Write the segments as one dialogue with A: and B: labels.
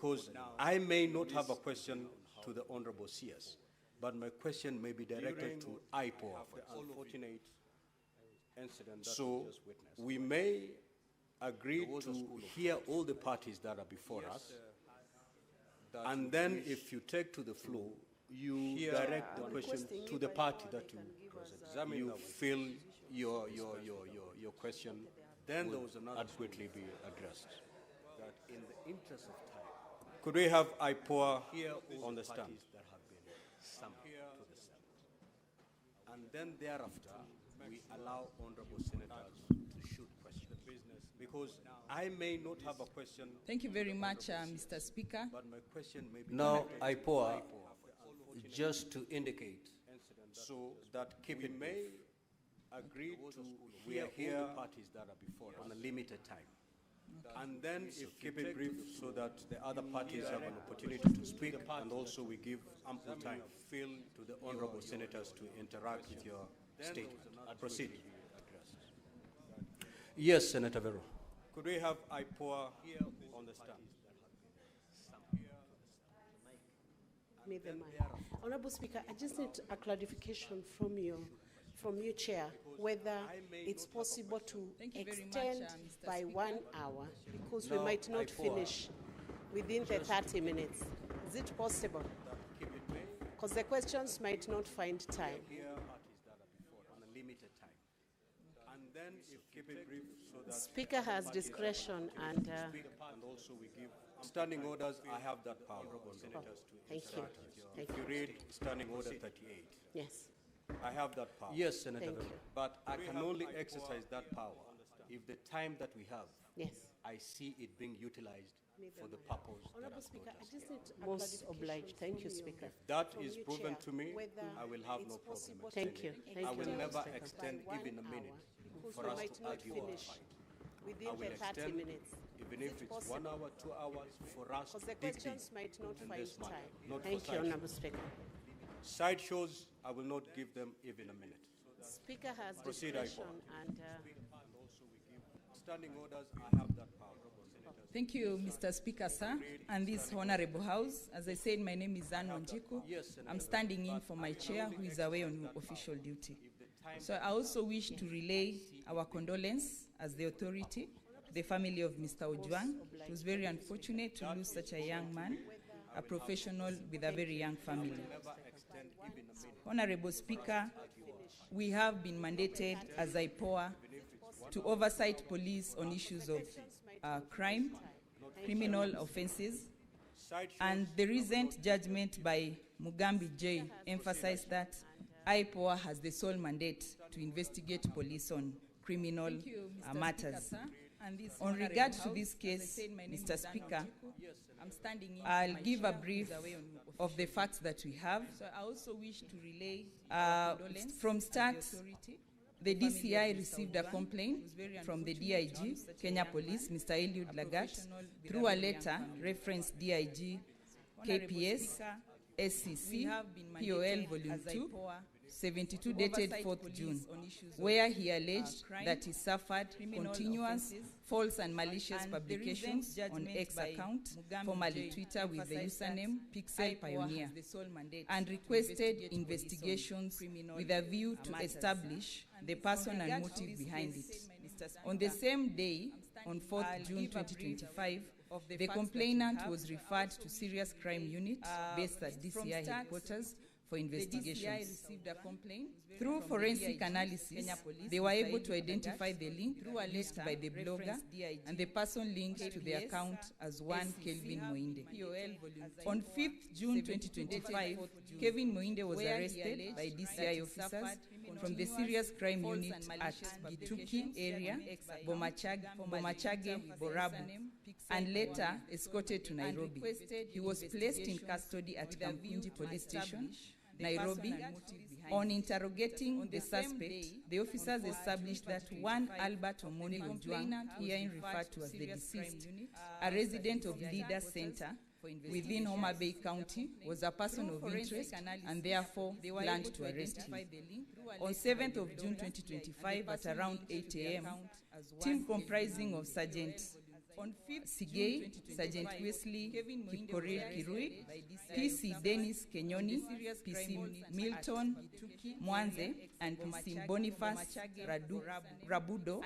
A: Because I may not have a question to the Honorable CS, but my question may be directed to Ipoa for the unfortunate incident that we just witnessed. We may agree to hear all the parties that are before us, and then if you take to the floor, you direct the question to the party that you feel your question, then those will adequately be addressed. That in the interest of time, could we have Ipoa on the stand? That have been summoned to the Senate. And then thereafter, we allow honorable senators to shoot questions. Because I may not have a question.
B: Thank you very much, Mr. Speaker.
A: But my question may be now, Ipoa, just to indicate, so that we may agree to hear all the parties that are before on a limited time. And then keep it brief so that the other parties have an opportunity to speak, and also we give ample time to the honorable senators to interact with your statement. Proceed. Yes, Senator Vero. Could we have Ipoa on the stand?
C: Honorable Speaker, I just need a clarification from you, Chair, whether it's possible to extend by 1 hour, because we might not finish within the 30 minutes. Is it possible? Because the questions might not find time. Speaker has discretion, and
A: also we give standing orders. I have that power, senators, to interact with you. If you read Standing Order 38.
C: Yes.
A: I have that power. Yes, Senator. But I can only exercise that power if the time that we have, I see it being utilized for the purpose.
C: Honorable Speaker, I just need most obliged. Thank you, Speaker.
A: If that is proven to me, I will have no problem.
C: Thank you.
A: I will never extend even a minute for us to argue or fight.
C: Within the 30 minutes.
A: Even if it's 1 hour, 2 hours, for us
C: because the questions might not find time.
A: Thank
C: you, Honorable Speaker.
A: Side shows, I will not give them even a minute.
C: Speaker has
A: Proceed,
C: discretion, and
A: also we give standing orders. I have that power.
B: Thank you, Mr. Speaker, sir, and this honorable house. As I said, my name is Wanjiku. I'm standing in for my chair, who is away on official duty. So I also wish to relay our condolence as the authority to the family of Mr. Ojwang. It was very unfortunate to lose such a young man, a professional with a very young family. Honorable Speaker, we have been mandated as Ipoa to oversight police on issues of crime, criminal offenses, and the recent judgment by Mugambi J emphasized that Ipoa has the sole mandate to investigate police on criminal matters. On regard to this case, Mr. Speaker, I'll give a brief of the facts that we have. So I also wish to relay from start. The DCI received a complaint from the DIG, Kenya Police, Mr. Eliud Lagat, through a letter referenced DIG, KPS, SCC, POL Volume 2, 72 dated 4th June, where he alleged that he suffered continuous false and malicious publications on X account, formerly Twitter, with the username Pixel Pioneer, and requested investigations with a view to establish the person and motive behind it. On the same day, on 4th June 2025, the complainant was referred to Serious Crime Unit based at DCI headquarters for investigations. Through forensic analysis, they were able to identify the link used by the blogger and the person linked to the account as one Kelvin Moinde. On 5th June 2025, Kelvin Moinde was arrested by DCI officers from the Serious Crime Unit at Gituki area, Bomachage, Borabu, and later escorted to Nairobi. He was placed in custody at Kampunji Police Station, Nairobi. On interrogating the suspect, the officers established that one Albert Omoni Ojwang, herein referred to as the deceased, a resident of Leader Center within Homa Bay County, was a person of interest and therefore planned to arrest him. On 7th of June 2025 at around 8 a.m., team comprising of Sergeant On 5th Sigei, Sergeant Wesley Kipkorir Kirui, PC Dennis Kenyoni, PC Milton Mwanze, and PC Boniface Rabudo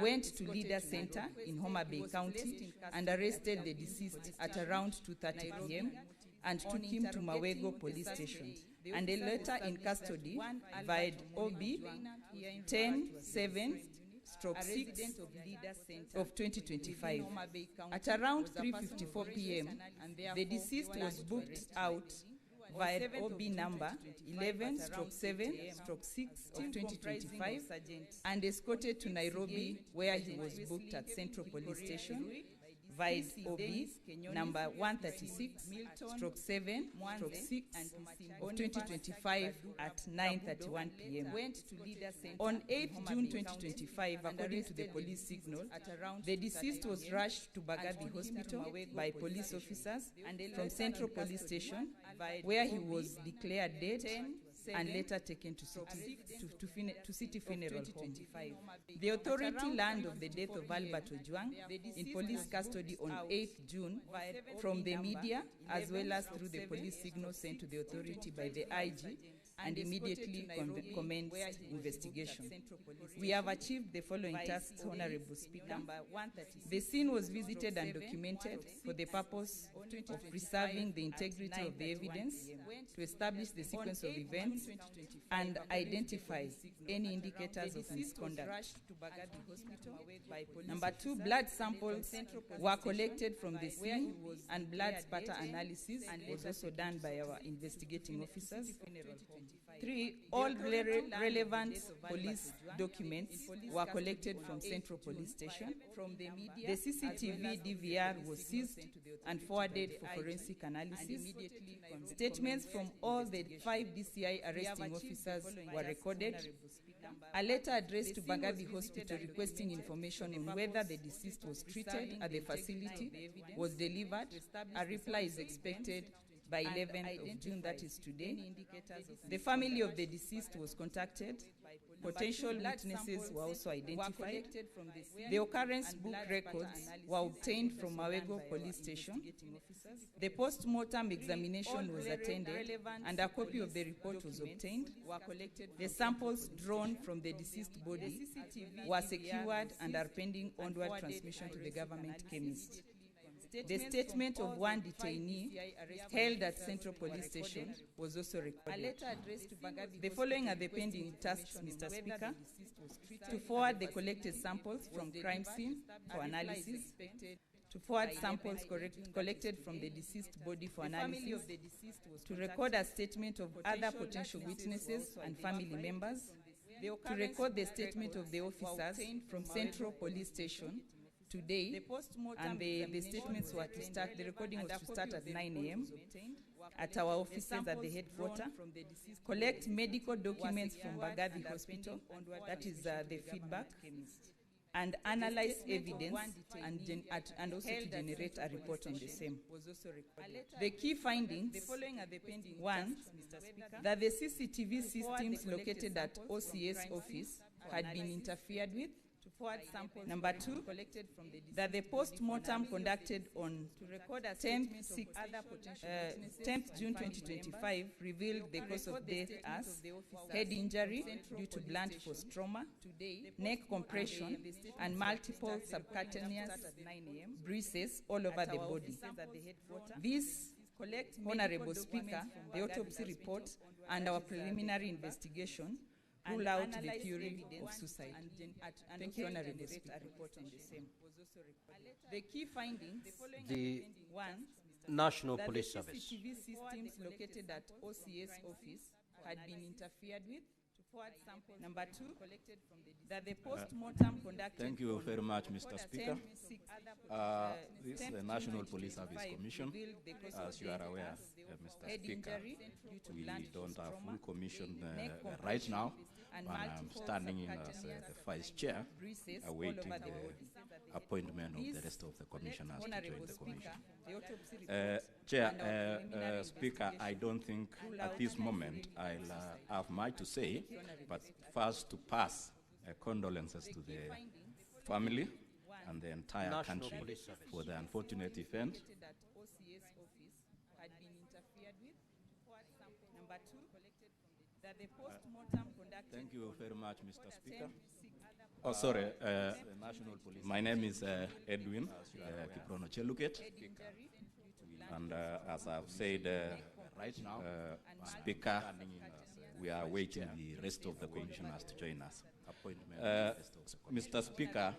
B: went to Leader Center in Homa Bay County and arrested the deceased at around 2:30 p.m. and took him to Mawego Police Station, and a letter in custody via OB 10/7/6 of 2025. At around 3:54 p.m., the deceased was booked out via OB number 11/7/6 of 2025 and escorted to Nairobi, where he was booked at Central Police Station via OB number 136/7/6 of 2025 at 9:31 p.m. On 8th June 2025, according to the police signal, the deceased was rushed to Bagabi Hospital by police officers from Central Police Station, where he was declared dead and later taken to City Funeral Home. The authority learned of the death of Albert Ojwang in police custody on 8th June from the media, as well as through the police signal sent to the authority by the IG, and immediately commenced investigation. We have achieved the following tasks, Honorable Speaker. The scene was visited and documented for the purpose of preserving the integrity of the evidence, to establish the sequence of events, and identify any indicators of misconduct. Number 2, blood samples were collected from the scene, and blood spatter analysis was also done by our investigating officers. 3, all relevant police documents were collected from Central Police Station. The CCTV DVR was seized and forwarded for forensic analysis. Statements from all the 5 DCI arresting officers were recorded. A letter addressed to Bagabi Hospital requesting information on whether the deceased was treated at the facility was delivered. A reply is expected by 11th of June, that is today. The family of the deceased was contacted. Potential witnesses were also identified. The occurrence book records were obtained from Mawego Police Station. The post-mortem examination was attended, and a copy of the report was obtained. The samples drawn from the deceased body were secured and are pending onward transmission to the government chemist. The statement of one detainee held at Central Police Station was also recorded. The following are the pending tasks, Mr. Speaker: to forward the collected samples from crime scene for analysis, to forward samples collected from the deceased body for analysis, to record a statement of other potential witnesses and family members, to record the statement of the officers from Central Police Station today, and the statements were to start, the recording was to start at 9 a.m. at our offices at the headquarters, collect medical documents from Bagabi Hospital, that is the feedback, and analyze evidence and also to generate a report on the same. The key findings: 1, that the CCTV systems located at OCS office had been interfered with. Number 2, that the post-mortem conducted on 10th June 2025 revealed the cause of death as head injury due to blunt force trauma, neck compression, and multiple subcutaneous bruises all over the body. This, Honorable Speaker, the autopsy report and our preliminary investigation rule out the theory of suicide. Thank you, Honorable Speaker. The key findings:
A: The
B: 1,
A: National
B: that
A: Police
B: the
A: Service.
B: CCTV systems located at OCS office had been interfered with. Number 2, that the post-mortem conducted.
D: Thank you
B: on
D: very much, Mr. Speaker. This is the National Police Service Commission. As you are aware, Mr. Speaker, we don't have full commission right now, and I'm standing in as the Vice Chair, awaiting the appointment of the rest of the commissioners to join the commission. Chair, Speaker, I don't think at this moment I'll have much to say, but first to pass condolences to the family and the entire
A: National
D: country
A: Police Service.
D: for the unfortunate event.
B: That OCS office had been interfered with. Number two, that the post-mortem conducted.
D: Thank you very much, Mr. Speaker.
B: 10 other
D: Oh, sorry. My name is Edwin Kiprono Cheluket.
B: head injury due to
D: And as I've said right now, Speaker, we are waiting the rest of the commissioners to join us. Mr. Speaker,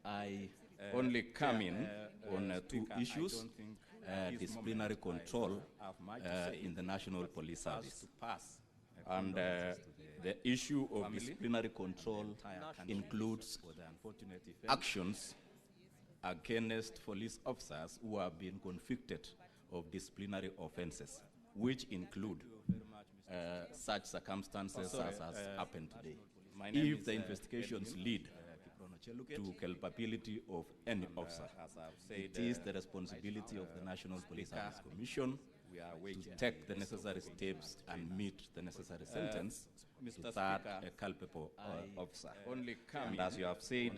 D: I only come in on two issues, disciplinary control in the National Police Service. And the issue of disciplinary control includes actions against police officers who have been convicted of disciplinary offenses, which include such circumstances as has happened today. If the investigations lead to culpability of any officer, it is the responsibility of the National Police Service Commission to take the necessary steps and meet the necessary sentence to that culpable officer. And as you have said,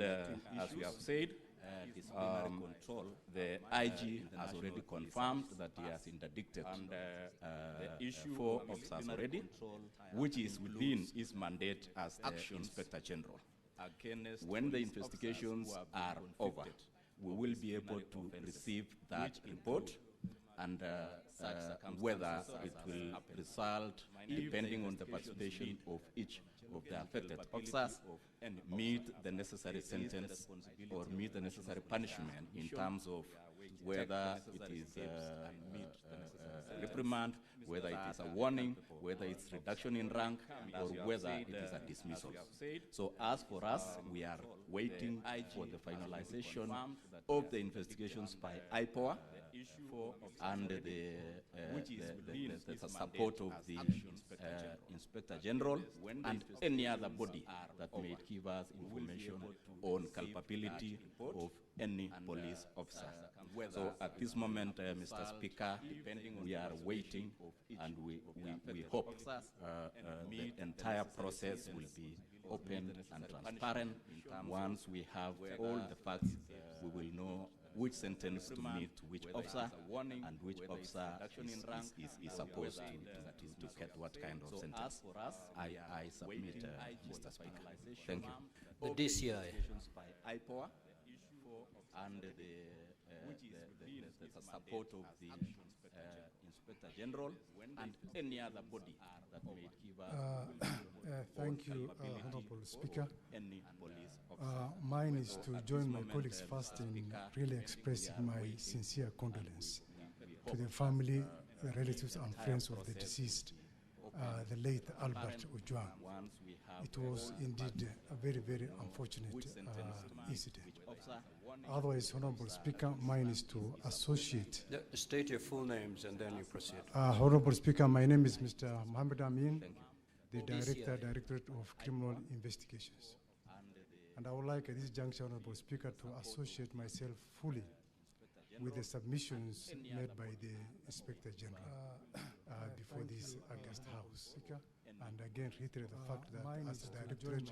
D: the IG has already confirmed that he has interdicted 4 officers already, which is within his mandate as the Inspector General. When the investigations are over, we will be able to receive that report and whether it will result, depending on the participation of each of the affected officers, meet the necessary sentence or meet the necessary punishment in terms of whether it is a reprimand, whether it is a warning, whether it's reduction in rank, or whether it is a dismissal. So as for us, we are waiting for the finalization of the investigations by Ipoa and the support of the Inspector General and any other body that may give us information on culpability of any police officer. So at this moment, Mr. Speaker, we are waiting and we hope the entire process will be open and transparent. Once we have all the facts, we will know which sentence to meet to which officer and which officer is supposed to get what kind of sentence. I submit, Mr. Speaker. Thank you.
A: The DCI.
D: Ipoa and the support of the Inspector General and any other body that may give us.
E: Thank you, Honorable Speaker.
D: Any police
E: Mine is to join my colleagues first in really expressing my sincere condolence to the family, the relatives and friends of the deceased, the late Albert Ojwang. It was indeed a very, very unfortunate incident. Otherwise, Honorable Speaker, mine is to associate.
A: State your full names and then you proceed.
E: Honorable Speaker, my name is Mr. Mohammed Amin, the Directorate of Criminal Investigations. And I would like at this juncture, Honorable Speaker, to associate myself fully with the submissions made by the Inspector General before this August House. And again, reiterate the fact that as the Directorate,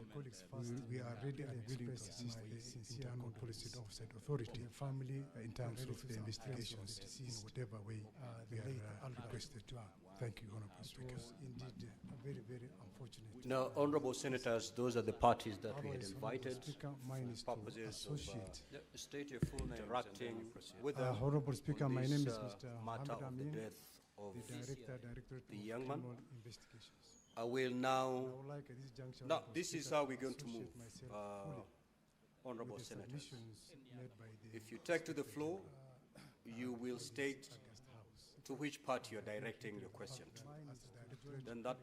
E: we are ready and willing to assist the internal policy oversight authority, the family, in terms of the investigations in whatever way we are requested to. Thank you, Honorable Speaker. Indeed, a very, very unfortunate.
A: Now, Honorable Senators, those are the parties that we had invited.
E: Speaker, mine is to associate.
A: State your full name. Interacting with them.
E: Honorable Speaker, my name is Mr.
A: Matter
E: Mohammed
A: of the
E: Amin,
A: death of
E: the Directorate
A: the
E: of
A: young man.
E: Criminal Investigations.
A: I will now.
E: I would like at this juncture,
A: Now,
E: Honorable
A: this is
E: Speaker,
A: how
E: to
A: we're going to move,
E: associate myself fully
A: Honorable
E: with the
A: Senators.
E: submissions made by the
A: If you take to the floor, you will state
E: August House.
A: to which party you're directing your question to. Then that